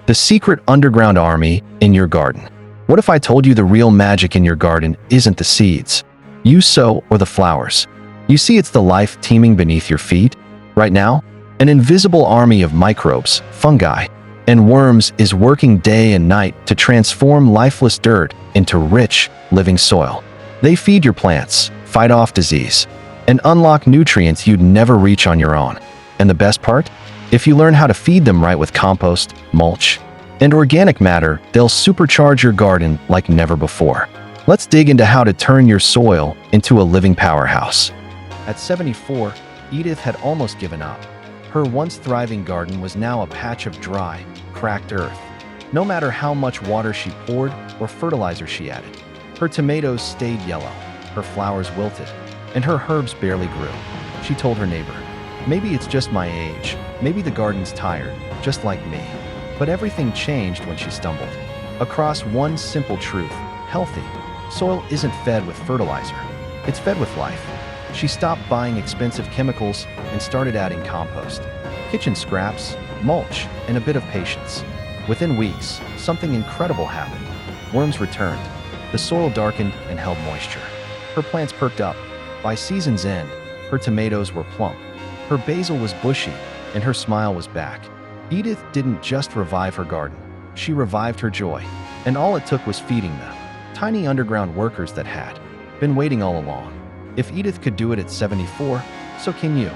the secret underground army in your garden. What if I told you the real magic in your garden isn't the seeds you sow or the flowers? You see, it's the life teeming beneath your feet. Right now, an invisible army of microbes, fungi, and worms is working day and night to transform lifeless dirt into rich, living soil. They feed your plants, fight off disease, and unlock nutrients you'd never reach on your own. And the best part? If you learn how to feed them right with compost, mulch, and organic matter, they'll supercharge your garden like never before. Let's dig into how to turn your soil into a living powerhouse. At 74, Edith had almost given up. Her once thriving garden was now a patch of dry, cracked earth. No matter how much water she poured or fertilizer she added, her tomatoes stayed yellow, her flowers wilted, and her herbs barely grew. She told her neighbor, "Maybe it's just my age, maybe the garden's tired, just like me." But everything changed when she stumbled across one simple truth: healthy soil isn't fed with fertilizer, it's fed with life. She stopped buying expensive chemicals and started adding compost, kitchen scraps, mulch, and a bit of patience. Within weeks, something incredible happened. Worms returned, the soil darkened and held moisture. Her plants perked up. By season's end, her tomatoes were plump, her basil was bushy, and her smile was back. Edith didn't just revive her garden, she revived her joy. And all it took was feeding them, tiny underground workers that had been waiting all along. If Edith could do it at 74, so can you.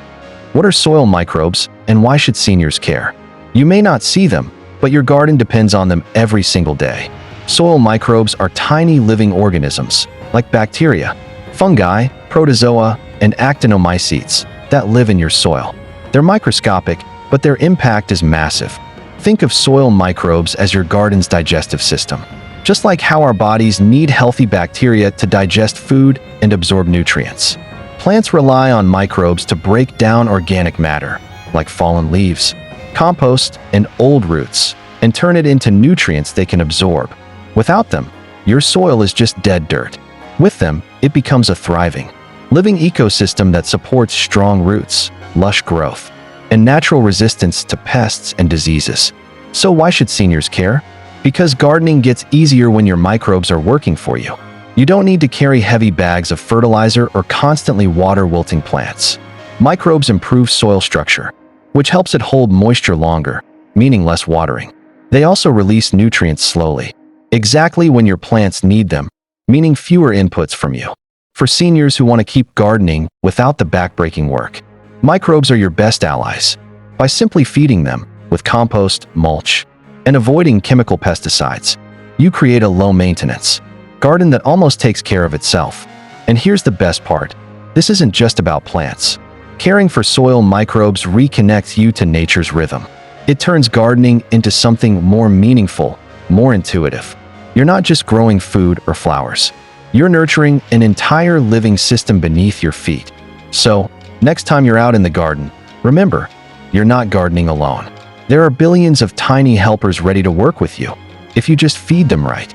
What are soil microbes, and why should seniors care? You may not see them, but your garden depends on them every single day. Soil microbes are tiny living organisms, like bacteria, fungi, protozoa, and actinomycetes that live in your soil. They're microscopic, but their impact is massive. Think of soil microbes as your garden's digestive system. Just like how our bodies need healthy bacteria to digest food and absorb nutrients, plants rely on microbes to break down organic matter, like fallen leaves, compost, and old roots, and turn it into nutrients they can absorb. Without them, your soil is just dead dirt. With them, it becomes a thriving, living ecosystem that supports strong roots, lush growth, and natural resistance to pests and diseases. So why should seniors care? Because gardening gets easier when your microbes are working for you. You don't need to carry heavy bags of fertilizer or constantly water wilting plants. Microbes improve soil structure, which helps it hold moisture longer, meaning less watering. They also release nutrients slowly, exactly when your plants need them, meaning fewer inputs from you. For seniors who want to keep gardening without the backbreaking work, microbes are your best allies. By simply feeding them with compost, mulch, and avoiding chemical pesticides, you create a low-maintenance garden that almost takes care of itself. And here's the best part: this isn't just about plants. Caring for soil microbes reconnects you to nature's rhythm. It turns gardening into something more meaningful, more intuitive. You're not just growing food or flowers. You're nurturing an entire living system beneath your feet. So, next time you're out in the garden, remember, you're not gardening alone. There are billions of tiny helpers ready to work with you, if you just feed them right.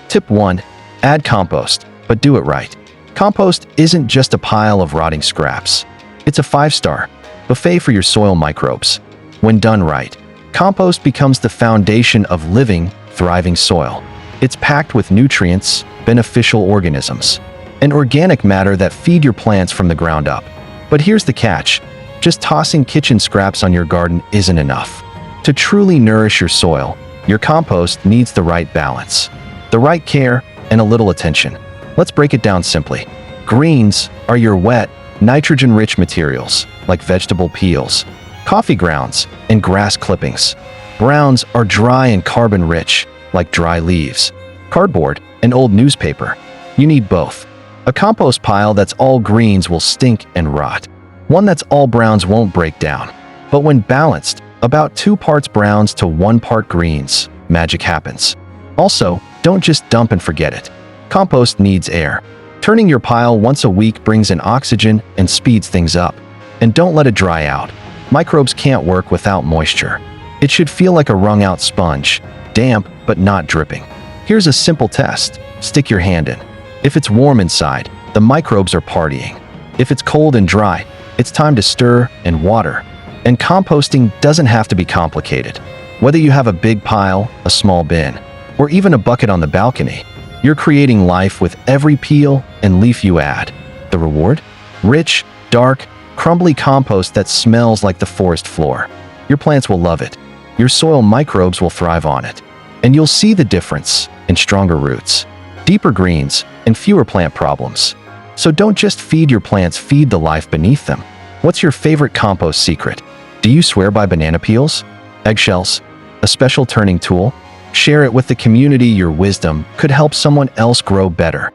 Tip 1. Add compost, but do it right. Compost isn't just a pile of rotting scraps. It's a 5-star buffet for your soil microbes. When done right, compost becomes the foundation of living, thriving soil. It's packed with nutrients, beneficial organisms, and organic matter that feed your plants from the ground up. But here's the catch: just tossing kitchen scraps on your garden isn't enough. To truly nourish your soil, your compost needs the right balance, the right care, and a little attention. Let's break it down simply. Greens are your wet, nitrogen-rich materials, like vegetable peels, coffee grounds, and grass clippings. Browns are dry and carbon-rich, like dry leaves, cardboard, and old newspaper. You need both. A compost pile that's all greens will stink and rot. One that's all browns won't break down. But when balanced, about 2 parts browns to 1 part greens, magic happens. Also, don't just dump and forget it. Compost needs air. Turning your pile once a week brings in oxygen and speeds things up. And don't let it dry out. Microbes can't work without moisture. It should feel like a wrung-out sponge, damp but not dripping. Here's a simple test. Stick your hand in. If it's warm inside, the microbes are partying. If it's cold and dry, it's time to stir and water. And composting doesn't have to be complicated. Whether you have a big pile, a small bin, or even a bucket on the balcony, you're creating life with every peel and leaf you add. The reward? Rich, dark, crumbly compost that smells like the forest floor. Your plants will love it. Your soil microbes will thrive on it. And you'll see the difference in stronger roots, deeper greens, and fewer plant problems. So don't just feed your plants, feed the life beneath them. What's your favorite compost secret? Do you swear by banana peels? Eggshells? A special turning tool? Share it with the community. Your wisdom could help someone else grow better.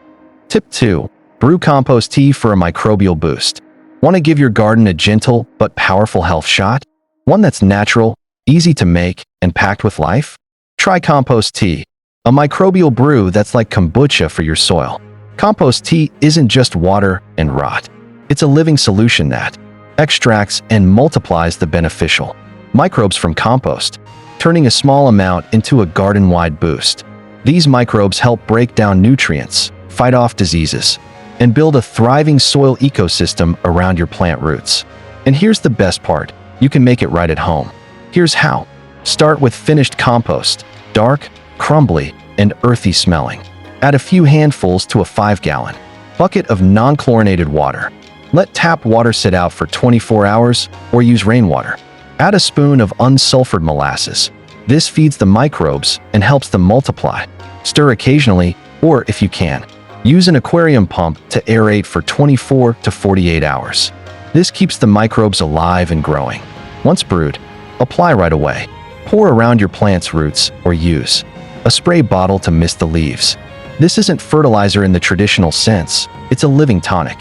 Tip 2. Brew Compost Tea for a microbial boost. Want to give your garden a gentle but powerful health shot? One that's natural, easy to make, and packed with life? Try Compost Tea, a microbial brew that's like kombucha for your soil. Compost tea isn't just water and rot. It's a living solution that extracts and multiplies the beneficial microbes from compost, turning a small amount into a garden-wide boost. These microbes help break down nutrients, fight off diseases, and build a thriving soil ecosystem around your plant roots. And here's the best part, you can make it right at home. Here's how. Start with finished compost, dark, crumbly, and earthy smelling. Add a few handfuls to a 5-gallon bucket of non-chlorinated water. Let tap water sit out for 24 hours or use rainwater. Add a spoon of unsulfured molasses. This feeds the microbes and helps them multiply. Stir occasionally, or if you can, use an aquarium pump to aerate for 24 to 48 hours. This keeps the microbes alive and growing. Once brewed, apply right away. Pour around your plant's roots or use a spray bottle to mist the leaves. This isn't fertilizer in the traditional sense, it's a living tonic.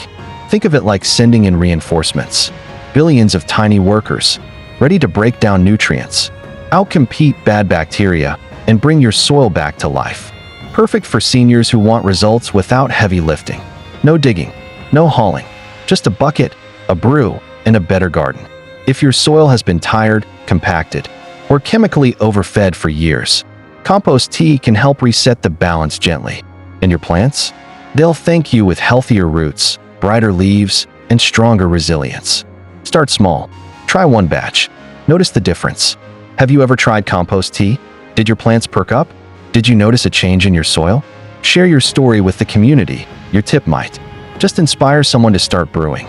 Think of it like sending in reinforcements. Billions of tiny workers, ready to break down nutrients, outcompete bad bacteria, and bring your soil back to life. Perfect for seniors who want results without heavy lifting. No digging, no hauling, just a bucket, a brew, and a better garden. If your soil has been tired, compacted, or chemically overfed for years, Compost Tea can help reset the balance gently. And your plants? They'll thank you with healthier roots, brighter leaves, and stronger resilience. Start small. Try one batch. Notice the difference. Have you ever tried Compost Tea? Did your plants perk up? Did you notice a change in your soil? Share your story with the community. Your tip might just inspire someone to start brewing.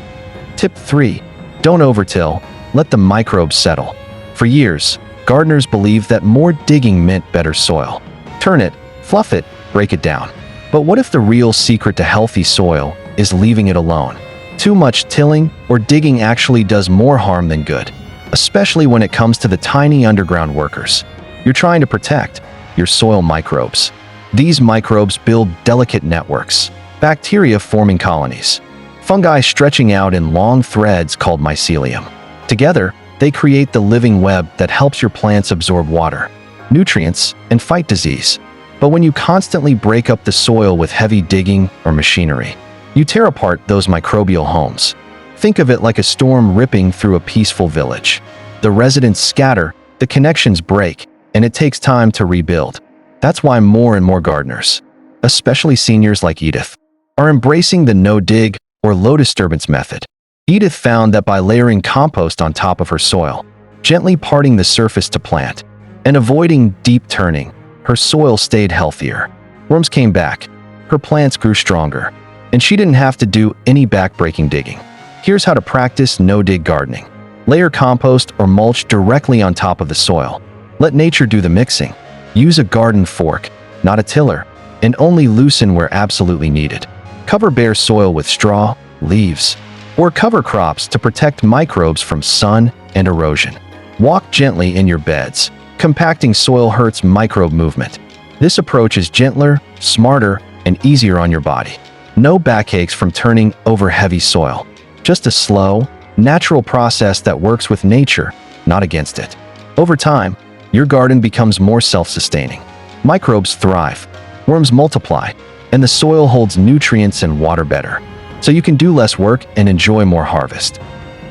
Tip 3. Don't overtill. Let the microbes settle. For years, gardeners believed that more digging meant better soil. Turn it, fluff it, break it down. But what if the real secret to healthy soil is leaving it alone? Too much tilling or digging actually does more harm than good, especially when it comes to the tiny underground workers you're trying to protect, your soil microbes. These microbes build delicate networks, bacteria forming colonies, fungi stretching out in long threads called mycelium. Together, they create the living web that helps your plants absorb water, nutrients, and fight disease. But when you constantly break up the soil with heavy digging or machinery, you tear apart those microbial homes. Think of it like a storm ripping through a peaceful village. The residents scatter, the connections break, and it takes time to rebuild. That's why more and more gardeners, especially seniors like Edith, are embracing the no-dig or low-disturbance method. Edith found that by layering compost on top of her soil, gently parting the surface to plant, and avoiding deep turning, her soil stayed healthier. Worms came back, her plants grew stronger, and she didn't have to do any back-breaking digging. Here's how to practice no-dig gardening. Layer compost or mulch directly on top of the soil. Let nature do the mixing. Use a garden fork, not a tiller, and only loosen where absolutely needed. Cover bare soil with straw, leaves, or cover crops to protect microbes from sun and erosion. Walk gently in your beds. Compacting soil hurts microbe movement. This approach is gentler, smarter, and easier on your body. No backaches from turning over heavy soil. Just a slow, natural process that works with nature, not against it. Over time, your garden becomes more self-sustaining. Microbes thrive, worms multiply, and the soil holds nutrients and water better, so you can do less work and enjoy more harvest.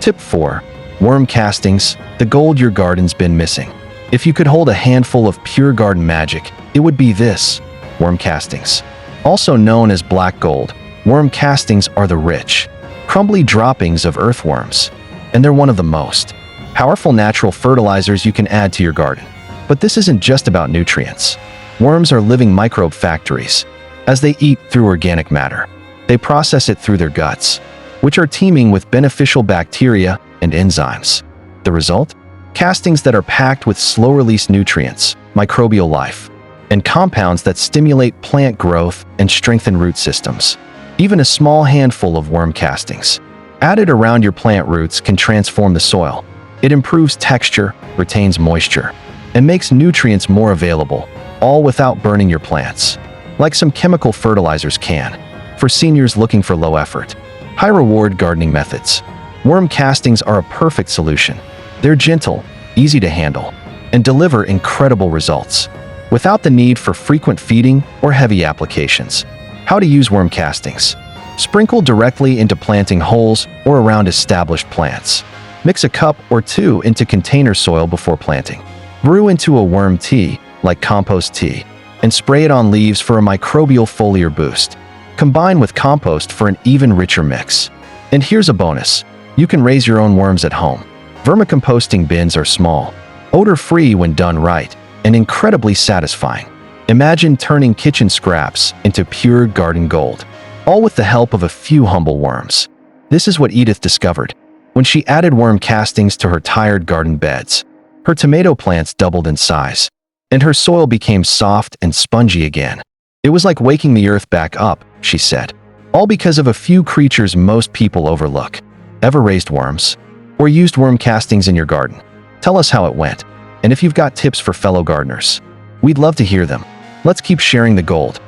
Tip 4. Worm castings, the gold your garden's been missing. If you could hold a handful of pure garden magic, it would be this: worm castings. Also known as black gold, worm castings are the rich, crumbly droppings of earthworms, and they're one of the most powerful natural fertilizers you can add to your garden. But this isn't just about nutrients. Worms are living microbe factories. As they eat through organic matter, they process it through their guts, which are teeming with beneficial bacteria and enzymes. The result? Castings that are packed with slow-release nutrients, microbial life, and compounds that stimulate plant growth and strengthen root systems. Even a small handful of worm castings added around your plant roots can transform the soil. It improves texture, retains moisture, and makes nutrients more available, all without burning your plants, like some chemical fertilizers can. For seniors looking for low-effort, high-reward gardening methods, worm castings are a perfect solution. They're gentle, easy to handle, and deliver incredible results, without the need for frequent feeding or heavy applications. How to use worm castings. Sprinkle directly into planting holes or around established plants. Mix a cup or two into container soil before planting. Brew into a worm tea, like compost tea, and spray it on leaves for a microbial foliar boost. Combine with compost for an even richer mix. And here's a bonus. You can raise your own worms at home. Vermicomposting bins are small, odor-free when done right, and incredibly satisfying. Imagine turning kitchen scraps into pure garden gold, all with the help of a few humble worms. This is what Edith discovered when she added worm castings to her tired garden beds. Her tomato plants doubled in size, and her soil became soft and spongy again. It was like waking the earth back up, she said, all because of a few creatures most people overlook. Ever raised worms? Or used worm castings in your garden? Tell us how it went, and if you've got tips for fellow gardeners, we'd love to hear them. Let's keep sharing the gold.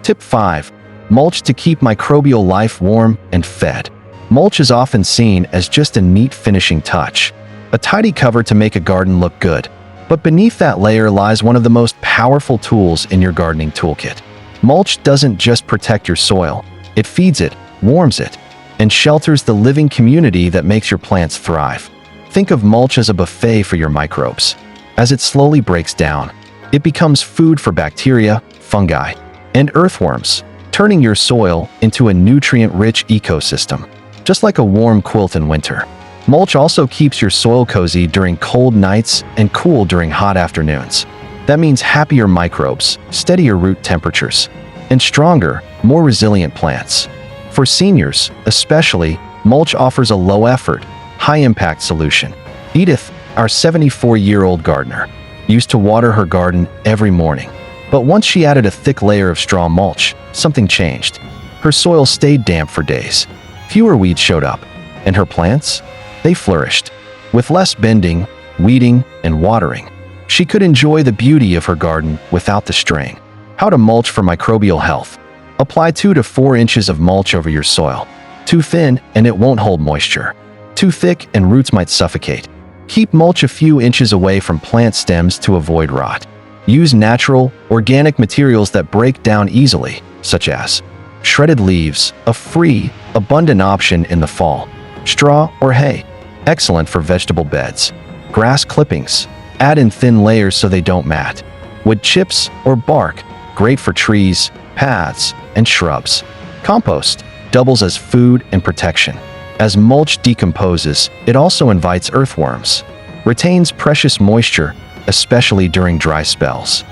Tip 5. Mulch to keep microbial life warm and fed. Mulch is often seen as just a neat finishing touch, a tidy cover to make a garden look good. But beneath that layer lies one of the most powerful tools in your gardening toolkit. Mulch doesn't just protect your soil, it feeds it, warms it, and shelters the living community that makes your plants thrive. Think of mulch as a buffet for your microbes. As it slowly breaks down, it becomes food for bacteria, fungi, and earthworms, turning your soil into a nutrient-rich ecosystem. Just like a warm quilt in winter, mulch also keeps your soil cozy during cold nights and cool during hot afternoons. That means happier microbes, steadier root temperatures, and stronger, more resilient plants. For seniors, especially, mulch offers a low-effort, high-impact solution. Edith, our 74-year-old gardener, used to water her garden every morning. But once she added a thick layer of straw mulch, something changed. Her soil stayed damp for days. Fewer weeds showed up, and her plants? They flourished. With less bending, weeding, and watering, she could enjoy the beauty of her garden without the strain. How to mulch for microbial health. Apply 2 to 4 inches of mulch over your soil. Too thin, and it won't hold moisture. Too thick, and roots might suffocate. Keep mulch a few inches away from plant stems to avoid rot. Use natural, organic materials that break down easily, such as shredded leaves, a free, abundant option in the fall. Straw or hay, excellent for vegetable beds. Grass clippings, add in thin layers so they don't mat. Wood chips or bark, great for trees, paths, and shrubs. Compost doubles as food and protection. As mulch decomposes, it also invites earthworms, retains precious moisture, especially during dry spells,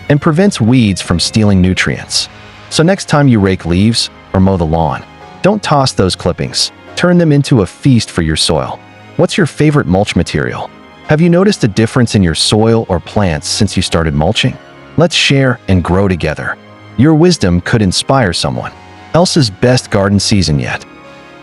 and prevents weeds from stealing nutrients. So next time you rake leaves or mow the lawn, don't toss those clippings. Turn them into a feast for your soil. What's your favorite mulch material? Have you noticed a difference in your soil or plants since you started mulching? Let's share and grow together. Your wisdom could inspire someone else's best garden season yet.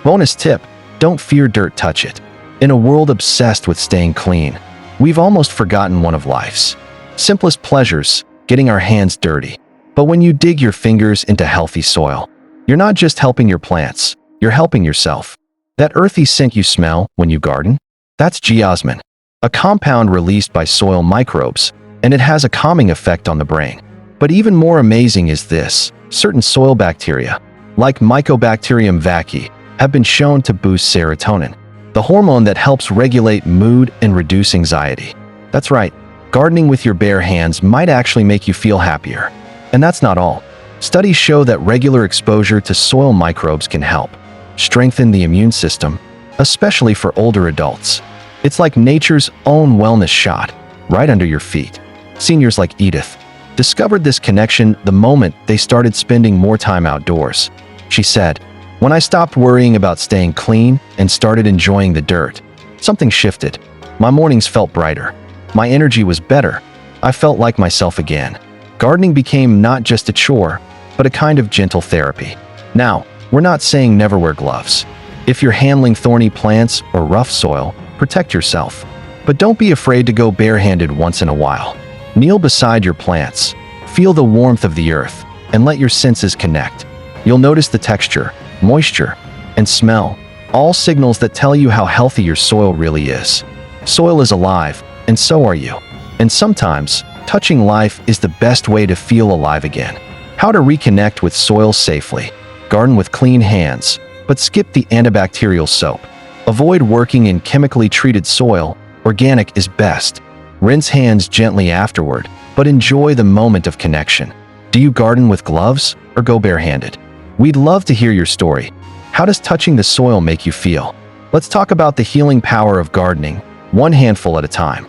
Bonus tip, don't fear dirt, touch it. In a world obsessed with staying clean, we've almost forgotten one of life's simplest pleasures, getting our hands dirty. But when you dig your fingers into healthy soil, you're not just helping your plants, you're helping yourself. That earthy scent you smell when you garden? That's geosmin, a compound released by soil microbes, and it has a calming effect on the brain. But even more amazing is this: certain soil bacteria, like Mycobacterium vaccae, have been shown to boost serotonin, the hormone that helps regulate mood and reduce anxiety. That's right, gardening with your bare hands might actually make you feel happier. And that's not all. Studies show that regular exposure to soil microbes can help strengthen the immune system, especially for older adults. It's like nature's own wellness shot, right under your feet. Seniors like Edith discovered this connection the moment they started spending more time outdoors. She said, "When I stopped worrying about staying clean and started enjoying the dirt, something shifted. My mornings felt brighter. My energy was better. I felt like myself again." Gardening became not just a chore, but a kind of gentle therapy. Now, we're not saying never wear gloves. If you're handling thorny plants or rough soil, protect yourself. But don't be afraid to go barehanded once in a while. Kneel beside your plants, feel the warmth of the earth, and let your senses connect. You'll notice the texture, moisture, and smell, all signals that tell you how healthy your soil really is. Soil is alive, and so are you. And sometimes, touching life is the best way to feel alive again. How to reconnect with soil safely. Garden with clean hands, but skip the antibacterial soap. Avoid working in chemically treated soil. Organic is best. Rinse hands gently afterward, but enjoy the moment of connection. Do you garden with gloves or go barehanded? We'd love to hear your story. How does touching the soil make you feel? Let's talk about the healing power of gardening, one handful at a time.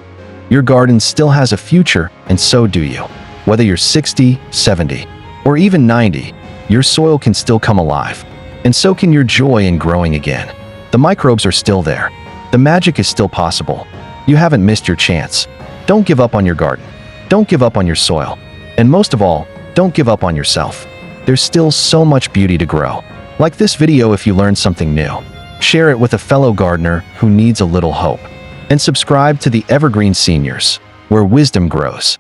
Your garden still has a future, and so do you. Whether you're 60, 70, or even 90, your soil can still come alive. And so can your joy in growing again. The microbes are still there. The magic is still possible. You haven't missed your chance. Don't give up on your garden. Don't give up on your soil. And most of all, don't give up on yourself. There's still so much beauty to grow. Like this video if you learned something new. Share it with a fellow gardener who needs a little hope. And subscribe to the Evergreen Seniors, where wisdom grows.